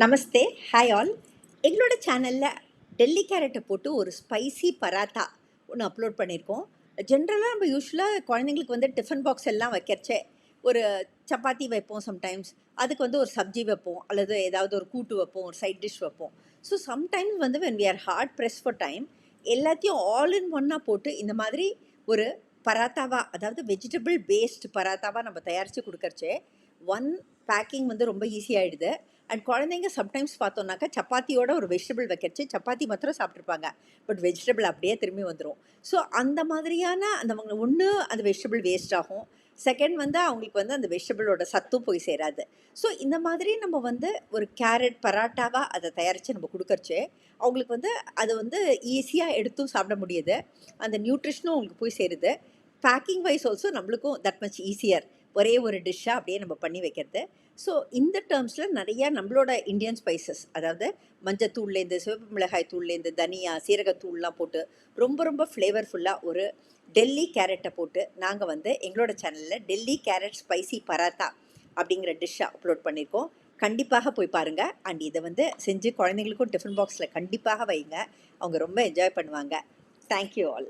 நமஸ்தே, hi all. எங்களோட சேனலில் டெல்லி கேரட்டை போட்டு ஒரு ஸ்பைசி பராத்தா ஒன்று அப்லோட் பண்ணியிருக்கோம். ஜென்ரலாக நம்ம யூஸ்வலாக குழந்தைங்களுக்கு வந்து டிஃபன் பாக்ஸ் எல்லாம் வைக்கிறச்சே ஒரு சப்பாத்தி வைப்போம், சம்டைம்ஸ் அதுக்கு வந்து ஒரு சப்ஜி வைப்போம், அல்லது ஏதாவது ஒரு கூட்டு வைப்போம், ஒரு சைட் டிஷ் வைப்போம். ஸோ சம்டைம்ஸ் வந்து when we are hard press for time எல்லாத்தையும் ஆல் இன் ஒன்னாக போட்டு இந்த மாதிரி ஒரு பராத்தாவா, அதாவது வெஜிடபிள் பேஸ்டு பராத்தாவா நம்ம தயாரித்து கொடுக்கறச்சே ஒன் பேக்கிங் வந்து ரொம்ப ஈஸியாகிடுது. அண்ட் குழந்தைங்க சம்டைம்ஸ் பார்த்தோன்னாக்கா சப்பாத்தியோட ஒரு வெஜிடபிள் வைக்கிறச்சு சப்பாத்தி மாத்திரம் சாப்பிட்ருப்பாங்க, பட் வெஜிடபிள் அப்படியே திரும்பி வந்துடும். ஸோ அந்த மாதிரியான அந்த ஒன்று அந்த வெஜிடபிள் வேஸ்ட் ஆகும், செகண்ட் வந்து அவங்களுக்கு வந்து அந்த வெஜிடபிளோட சத்தும் போய் சேராது. ஸோ இந்த மாதிரி நம்ம வந்து ஒரு கேரட் பராட்டாவாக அதை தயாரித்து நம்ம கொடுக்கறச்சு அவங்களுக்கு வந்து அது வந்து ஈஸியாக எடுத்தும் சாப்பிட முடியுது, அந்த நியூட்ரிஷனும் அவங்களுக்கு போய் சேருது. பேக்கிங் வைஸ் ஆல்சோ நம்மளுக்கும் தட் மச் ஈஸியர், ஒரே ஒரு டிஷ்ஷாக அப்படியே நம்ம பண்ணி வைக்கிறது. ஸோ இந்த டேர்ம்ஸில் நிறையா நம்மளோட இந்தியன் ஸ்பைசஸ், அதாவது மஞ்சத்தூள்லேருந்து சிவப்பு மிளகாய் தூள்லேருந்து தனியா சீரகத்தூள்லாம் போட்டு ரொம்ப ரொம்ப ஃப்ளேவர்ஃபுல்லாக ஒரு டெல்லி கேரட்டை போட்டு நாங்கள் வந்து எங்களோட சேனலில் டெல்லி கேரட் ஸ்பைசி பராத்தா அப்படிங்கிற டிஷ்ஷை அப்லோட் பண்ணியிருக்கோம். கண்டிப்பாக போய் பாருங்கள். அண்ட் இதை வந்து செஞ்சு குழந்தைங்களுக்கும் டிஃபன் பாக்ஸில் கண்டிப்பாக வைங்க, அவங்க ரொம்ப என்ஜாய் பண்ணுவாங்க. Thank you all.